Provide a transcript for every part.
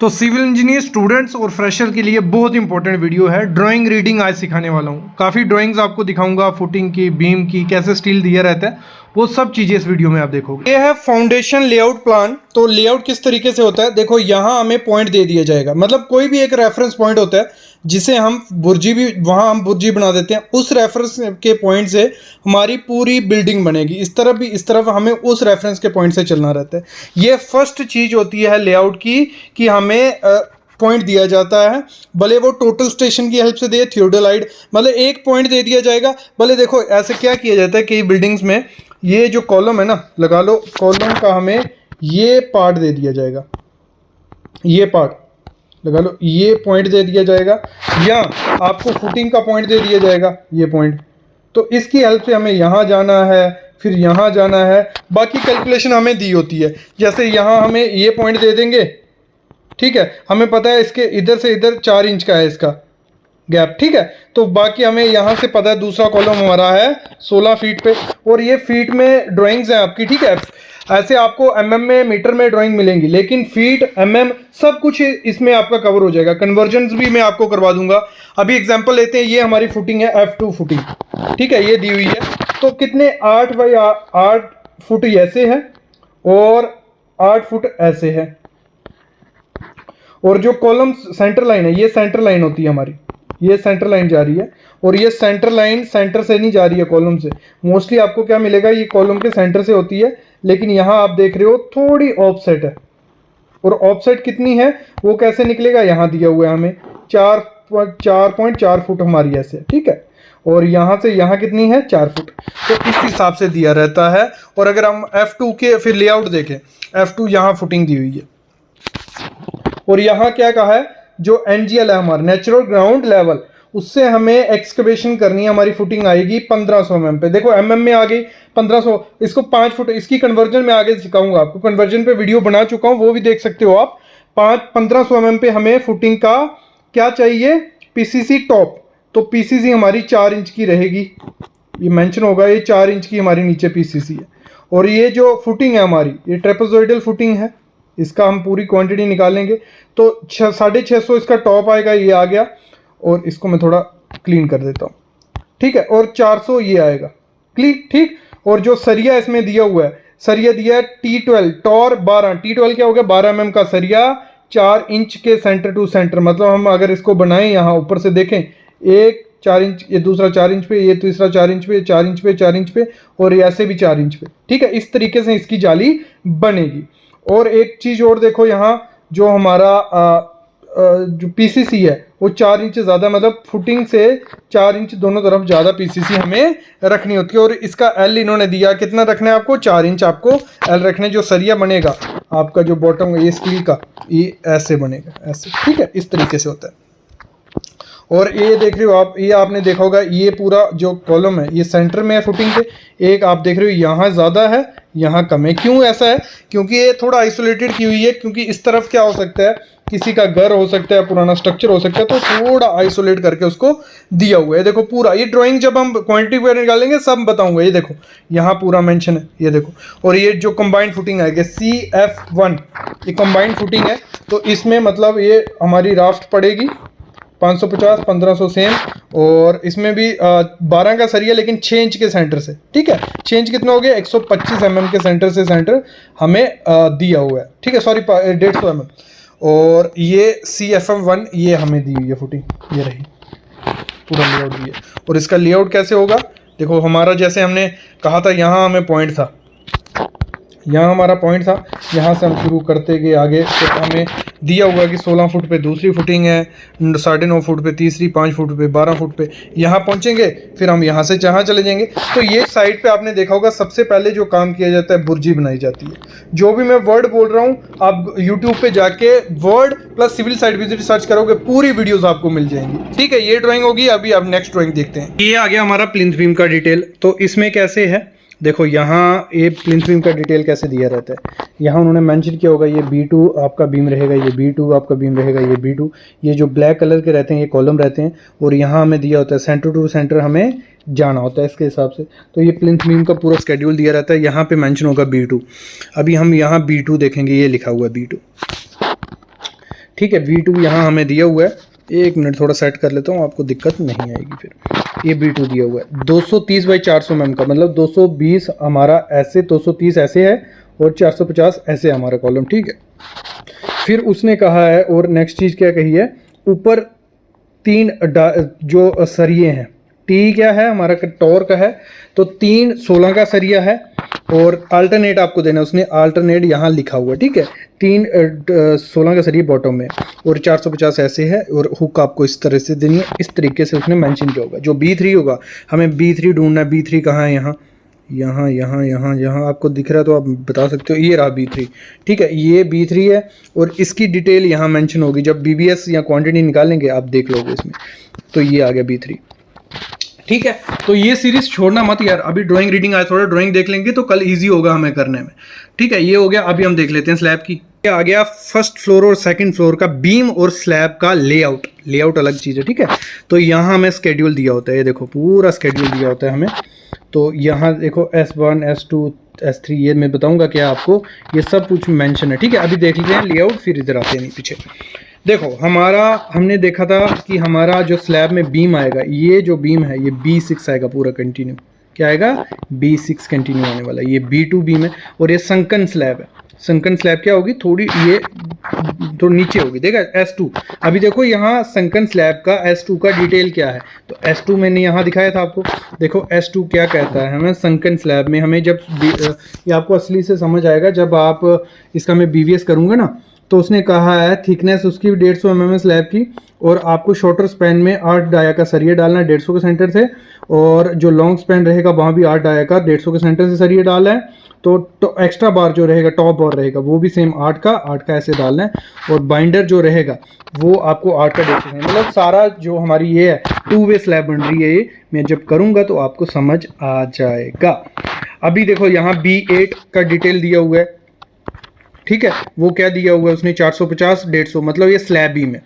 तो civil engineer students और fresher के लिए बहुत इंपॉर्टेंट वीडियो है। ड्राइंग रीडिंग आज सिखाने वाला हूँ। काफ़ी ड्राइंग्स आपको दिखाऊंगा, फुटिंग की, बीम की, कैसे स्टील दिया रहता है, वो सब चीज़ें इस वीडियो में आप देखोगे। ये है फाउंडेशन लेआउट प्लान। तो लेआउट किस तरीके से होता है, देखो यहाँ हमें पॉइंट दे दिया जाएगा, मतलब कोई भी एक रेफरेंस पॉइंट होता है जिसे हम बुर्जी भी, वहाँ हम बुर्जी बना देते हैं। उस रेफरेंस के पॉइंट से हमारी पूरी बिल्डिंग बनेगी। इस तरफ भी, इस तरफ हमें उस रेफरेंस के पॉइंट से चलना रहता है। ये फर्स्ट चीज़ होती है लेआउट की कि हमें पॉइंट दिया जाता है, भले वो टोटल स्टेशन की हेल्प से दे, थियोडोलाइट, मतलब एक पॉइंट दे दिया जाएगा। भले देखो ऐसे क्या किया जाता है कई बिल्डिंग्स में, ये जो कॉलम है ना, लगा लो, कॉलम का हमें ये पार्ट दे दिया जाएगा, ये पार्ट लगा लो, ये पॉइंट दे दिया जाएगा, या आपको फुटिंग का पॉइंट दे दिया जाएगा, ये पॉइंट। तो इसकी हेल्प से हमें यहाँ जाना है, फिर यहाँ जाना है, बाकी कैलकुलेशन हमें दी होती है। जैसे यहाँ हमें ये पॉइंट दे देंगे, ठीक है, हमें पता है इसके इधर से इधर 4 इंच का है इसका गैप, ठीक है। तो बाकी हमें यहाँ से पता है दूसरा कॉलम हमारा है 16 फीट पे, और ये फीट में ड्राइंग्स हैं आपकी, ठीक है। ऐसे आपको mm में, मीटर में ड्राइंग मिलेंगी, लेकिन फीट, mm सब कुछ इसमें आपका कवर हो जाएगा। कन्वर्जन्स भी मैं आपको करवा दूंगा। अभी एग्जांपल लेते हैं, ये हमारी फुटिंग है F2 फुटिंग, ठीक है, ये दी हुई है। तो कितने 8 बाई 8 फुट ऐसे है और 8 फुट ऐसे है, और जो कॉलम सेंटर लाइन है, ये सेंटर लाइन होती है हमारी, ये सेंटर लाइन जा रही है, और ये सेंटर लाइन सेंटर से नहीं जा रही है, कॉलम से। मोस्टली आपको क्या मिलेगा, ये कॉलम के सेंटर से होती है, लेकिन यहाँ आप देख रहे हो थोड़ी ऑफसेट है। और ऑफसेट कितनी है वो कैसे निकलेगा, यहाँ दिया हुआ है हमें 4.4 फुट हमारी ऐसे, ठीक है। और यहाँ से यहाँ कितनी है, 4 फुट। तो इस हिसाब से दिया रहता है। और अगर हम F2 के फिर लेआउट देखें, F2 यहाँ फुटिंग दी हुई है, और यहाँ क्या कहा है, जो NGL है हमारा नेचुरल ग्राउंड लेवल, उससे हमें एक्सकवेशन करनी है, हमारी फुटिंग आएगी 1500 mm पे। देखो mm में आ गई 1500, इसको 5 फुट, इसकी कन्वर्जन में आगे सिखाऊंगा आपको, कन्वर्जन पे वीडियो बना चुका हूँ, वो भी देख सकते हो आप। 1500 mm पे हमें फुटिंग का क्या चाहिए, PCC टॉप। तो PCC हमारी 4 इंच की रहेगी, ये मेंशन होगा, ये 4 इंच की हमारी नीचे PCC है। और ये जो फुटिंग है हमारी, ये ट्रेपेजोइडल फुटिंग है, इसका हम पूरी क्वांटिटी निकालेंगे। तो 650 इसका टॉप आएगा, ये आ गया, और इसको मैं थोड़ा क्लीन कर देता हूँ, ठीक है। और 400 ये आएगा, क्लीन, ठीक। और जो सरिया इसमें दिया हुआ है, सरिया दिया है T12 टॉर 12, T12 क्या हो गया, 12 mm का सरिया, 4 इंच के सेंटर टू सेंटर। मतलब हम अगर इसको बनाएं, यहाँ ऊपर से देखें, एक 4 इंच, ये दूसरा 4 इंच पे, ये तीसरा 4 इंच पे, 4 इंच पे, 4 इंच पे, और ये ऐसे भी 4 इंच पे, ठीक है। इस तरीके से इसकी जाली बनेगी। और एक चीज़ और देखो, यहाँ जो हमारा जो PCC है वो 4 इंच ज़्यादा, मतलब फुटिंग से 4 इंच दोनों तरफ ज़्यादा PCC हमें रखनी होती है। और इसका L इन्होंने दिया, कितना रखना है आपको, 4 इंच आपको L रखने। जो सरिया बनेगा आपका, जो बॉटम है ये स्टील का, ये ऐसे बनेगा, ऐसे, ठीक है, इस तरीके से होता है। और ये देख रहे हो आप, ये आपने देखा होगा, ये पूरा जो कॉलम है ये सेंटर में है फुटिंग के। एक आप देख रहे हो यहाँ ज़्यादा है, यहाँ कम है। क्यों ऐसा है, क्योंकि ये थोड़ा आइसोलेटेड की हुई है, क्योंकि इस तरफ क्या हो सकता है, किसी का घर हो सकता है, पुराना स्ट्रक्चर हो सकता है, तो थोड़ा आइसोलेट करके उसको दिया हुआ है। देखो पूरा ये ड्राइंग जब हम क्वांटिटी वगैरह निकालेंगे सब बताऊंगा। ये देखो यहाँ पूरा मेंशन है, ये देखो। और ये जो कंबाइंड फुटिंग आएगी CF1, ये कंबाइंड फुटिंग है। तो इसमें मतलब ये हमारी राफ्ट पड़ेगी 550, 1500 सेम। और इसमें भी 12 का सरिया, लेकिन 6 इंच के सेंटर से, ठीक है। 6 इंच कितना हो गया, 125 mm के सेंटर से सेंटर हमें दिया हुआ है, ठीक है, सॉरी 150 mm। और ये CFM1 ये हमें दी हुई है फुटिंग, ये रही, पूरा लेआउट भी है। और इसका लेआउट कैसे होगा, देखो हमारा जैसे हमने कहा था, यहाँ हमें पॉइंट था, यहाँ हमारा पॉइंट था, यहाँ से हम शुरू करते गए आगे। तो हमें दिया हुआ है कि 16 फुट पे दूसरी फुटिंग है, 9.5 फुट पे तीसरी, 5 फुट पे, 12 फुट पे यहाँ पहुँचेंगे, फिर हम यहाँ से जहाँ चले जाएंगे। तो ये साइड पे आपने देखा होगा, सबसे पहले जो काम किया जाता है, बुर्जी बनाई जाती है। जो भी मैं वर्ड बोल रहा हूँ, आप यूट्यूब पे जाके word plus civil site visit search करोगे, पूरी वीडियोज़ आपको मिल जाएंगी, ठीक है। ये ड्राइंग होगी। अभी आप नेक्स्ट ड्राइंग देखते हैं। ये आ गया हमारा प्लिंथ बीम का डिटेल। तो इसमें कैसे है, देखो यहाँ ये प्लिंथ बीम का डिटेल कैसे दिया रहता है। यहाँ उन्होंने मेंशन किया होगा, ये B2 आपका बीम रहेगा, ये B2 आपका बीम रहेगा, ये B2। ये जो ब्लैक कलर के रहते हैं ये कॉलम रहते हैं। और यहाँ हमें दिया होता है सेंटर टू सेंटर हमें जाना होता है इसके हिसाब से। तो ये प्लिंथ बीम का पूरा स्केड्यूल दिया रहता है। यहाँ पे मेंशन होगा B2। अभी हम यहाँ B2 देखेंगे, ये लिखा हुआ है B2, ठीक है। V2 यहाँ हमें दिया हुआ है, एक मिनट थोड़ा सेट कर लेता हूँ, आपको दिक्कत नहीं आएगी फिर। ये B2 दिया हुआ है 230/400 mm का, मतलब 220 हमारा ऐसे, 230 ऐसे है और 450 ऐसे हमारा कॉलम, ठीक है। फिर उसने कहा है, और नेक्स्ट चीज़ क्या कही है, ऊपर 3 जो सरिये हैं, टी क्या है हमारा टॉर का है, तो 3 16 का सरिया है और अल्टरनेट आपको देना है, उसने अल्टरनेट यहाँ लिखा हुआ है, ठीक है। 3 16 का सरिया बॉटम में और 450 ऐसे है, और हुक आपको इस तरह से देनी है, इस तरीके से उसने मेंशन किया होगा। जो B3 होगा, हमें B3 ढूंढना है। B3 कहाँ है, यहाँ यहाँ यहाँ यहाँ यहाँ आपको दिख रहा है तो आप बता सकते हो, ये रहा B3, ठीक है। ये B3 है और इसकी डिटेल यहाँ मेंशन होगी, जब BBS या क्वांटिटी निकालेंगे आप देख लोगे इसमें, तो ये आ गया B3, ठीक है। तो ये सीरीज छोड़ना मत यार, अभी ड्राइंग रीडिंग आज थोड़ा ड्राइंग देख लेंगे तो कल इजी होगा हमें करने में, ठीक है। ये हो गया। अभी हम देख लेते हैं स्लैब की। ये आ गया फर्स्ट फ्लोर और सेकंड फ्लोर का बीम और स्लैब का लेआउट। लेआउट अलग चीज़ है, ठीक है। तो यहाँ हमें स्केड्यूल दिया होता है, ये देखो पूरा स्केड्यूल दिया होता है हमें। तो यहाँ देखो S1 S2 S3, ये मैं बताऊँगा क्या आपको, ये सब कुछ मेंशन है, ठीक है। अभी देख लेते हैं लेआउट, फिर इधर आते हैं पीछे। देखो हमने देखा था कि हमारा जो स्लैब में बीम आएगा, ये जो बीम है ये B6 आएगा पूरा कंटिन्यू, क्या आएगा B6 कंटिन्यू आने वाला है। ये B2 बीम है और ये संकन स्लैब है। संकन स्लैब क्या होगी, थोड़ी ये तो नीचे होगी, देखा S2। अभी देखो यहाँ संकन स्लैब का S2 का डिटेल क्या है, तो S2 मैंने यहाँ दिखाया था आपको। देखो S2 क्या कहता है हमें संकन स्लैब में, हमें जब ये आपको असली से समझ आएगा जब आप इसका मैं BVS करूँगा ना, तो उसने कहा है थिकनेस उसकी 150 mm स्लैब की, और आपको शॉर्टर स्पैन में 8 डाया का सरिया डालना है 150 के सेंटर से, और जो लॉन्ग स्पैन रहेगा वहाँ भी 8 डाया का 150 के सेंटर से सरिया डालना है। तो एक्स्ट्रा बार जो रहेगा, टॉप बार रहेगा, वो भी सेम 8 का ऐसे डालना है, और बाइंडर जो रहेगा वो आपको 8 का 150, मतलब सारा जो हमारी ये है 2 वे स्लैब बन रही है। ये मैं जब करूँगा तो आपको समझ आ जाएगा। अभी देखो यहाँ B8 का डिटेल दिया हुआ है, ठीक है। वो क्या दिया हुआ है उसने, 450 150, मतलब ये स्लैब बीम है।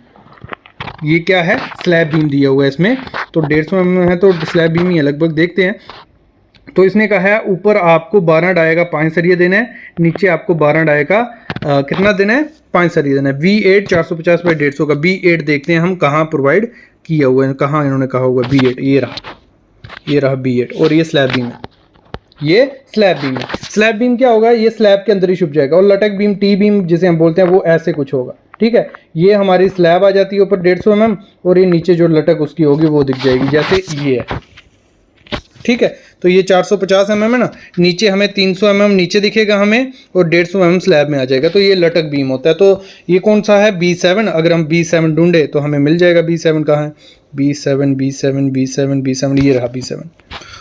ये क्या है, स्लैब बीम दिया हुआ है इसमें, तो 150 mm है तो स्लैब बीम ही है लगभग। देखते हैं, तो इसने कहा है ऊपर आपको 12 डाई का 5 सरिया देना है, नीचे आपको 12 डाई का कितना देना है, 5 सरिया देना है। V8 450/150 का B8 देखते हैं हम कहाँ प्रोवाइड किया हुआ है, कहाँ इन्होंने कहा हुआ B8, ये रहा B8, और ये स्लैब बीम है, ये स्लैब बीम है। स्लैब बीम क्या होगा, ये स्लैब के अंदर ही छुप जाएगा, और लटक बीम टी बीम जिसे हम बोलते हैं वो ऐसे कुछ होगा, ठीक है। ये हमारी स्लैब आ जाती है ऊपर 150 mm, और ये नीचे जो लटक उसकी होगी वो दिख जाएगी, जैसे ये है, ठीक है। तो ये 450 mm है ना, नीचे हमें 300 mm नीचे दिखेगा हमें, और 150 mm स्लैब में आ जाएगा, तो ये लटक बीम होता है। तो ये कौन सा है, B7। अगर हम B7 ढूंढे तो हमें मिल जाएगा। B7 कहाँ है, B7, ये रहा B7।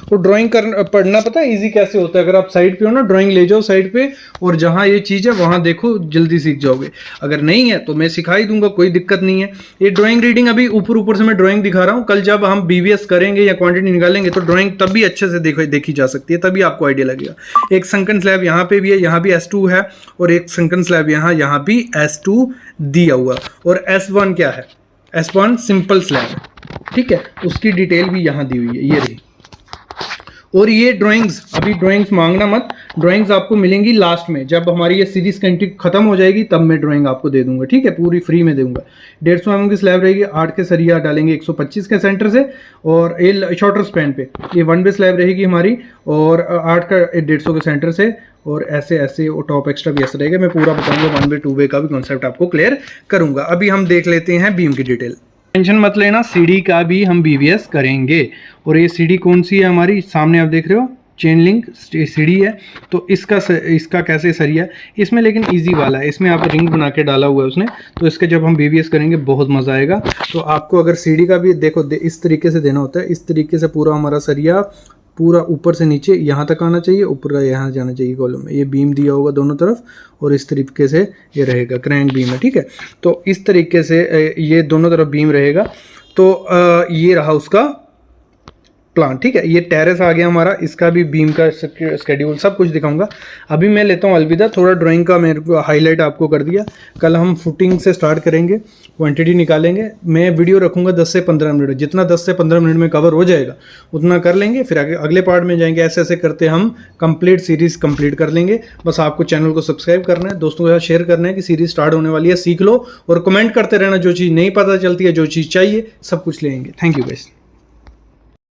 तो ड्राइंग पढ़ना पता है इजी कैसे होता है, अगर आप साइड पे हो ना, ड्राइंग ले जाओ साइड पे, और जहाँ ये चीज़ है वहाँ देखो, जल्दी सीख जाओगे। अगर नहीं है तो मैं सिखा ही दूंगा, कोई दिक्कत नहीं है। ये ड्राइंग रीडिंग अभी ऊपर से मैं ड्राइंग दिखा रहा हूँ, कल जब हम BVS करेंगे या क्वांटिटी निकालेंगे तो ड्राइंग तब भी अच्छे से देखी जा सकती है, तभी आपको आइडिया लगेगा। एक संकन स्लैब यहाँ पे भी है, यहाँ भी S2 है, और एक संकन स्लैब यहाँ भी S2 दिया हुआ, और S1 क्या है, S1 सिंपल स्लैब है, ठीक है। उसकी डिटेल भी यहाँ दी हुई है, ये रही। और ये ड्राइंग्स, अभी ड्राइंग्स मांगना मत, ड्राइंग्स आपको मिलेंगी लास्ट में, जब हमारी ये सीरीज कंटिन्यू खत्म हो जाएगी तब मैं ड्राइंग आपको दे दूंगा, ठीक है, पूरी फ्री में दूंगा। 150 mm की स्लैब रहेगी, 8 के सरिया डालेंगे 125 के सेंटर से, और ये शॉर्टर स्पैन पे ये 1 वे स्लैब रहेगी हमारी, और 8 का 150 के सेंटर से, और ऐसे ऐसे, और टॉप एक्स्ट्रा भी ऐसा रहेगा। मैं पूरा बताऊंगा 1 वे 2 वे का भी कॉन्सेप्ट आपको क्लियर करूंगा। अभी हम देख लेते हैं बीम की डिटेल। टेंशन मत लेना, सीढ़ी का भी हम BVS करेंगे। और ये सीढ़ी कौन सी है हमारी, सामने आप देख रहे हो चेन लिंक सीढ़ी है। तो इसका कैसे सरिया है इसमें, लेकिन इजी वाला है, इसमें आप रिंग बना के डाला हुआ है उसने, तो इसके जब हम BVS करेंगे बहुत मज़ा आएगा। तो आपको अगर सीढ़ी का भी देखो इस तरीके से देना होता है, इस तरीके से पूरा हमारा सरिया पूरा ऊपर से नीचे यहाँ तक आना चाहिए, ऊपर का यहाँ जाना चाहिए कॉलम में। ये बीम दिया होगा दोनों तरफ, और इस तरीके से ये रहेगा, क्रैंक बीम है, ठीक है। तो इस तरीके से ये दोनों तरफ बीम रहेगा। तो ये रहा उसका प्लान, ठीक है। ये टेरेस आ गया हमारा, इसका भी बीम का स्केड्यूल सब कुछ दिखाऊंगा। अभी मैं लेता हूँ अलविदा, थोड़ा ड्राइंग का मेरे को हाईलाइट आपको कर दिया। कल हम फुटिंग से स्टार्ट करेंगे, क्वांटिटी निकालेंगे। मैं वीडियो रखूँगा 10 से 15 मिनट, जितना 10 से 15 मिनट में कवर हो जाएगा उतना कर लेंगे, फिर आगे अगले पार्ट में जाएंगे। ऐसे ऐसे करते हम कंप्लीट सीरीज़ कंप्लीट कर लेंगे। बस आपको चैनल को सब्सक्राइब करना है, दोस्तों के साथ शेयर करना है कि सीरीज़ स्टार्ट होने वाली है, सीख लो और कमेंट करते रहना। जो चीज़ नहीं पता चलती है, जो चीज़ चाहिए, सब कुछ लेंगे। Thank you guys.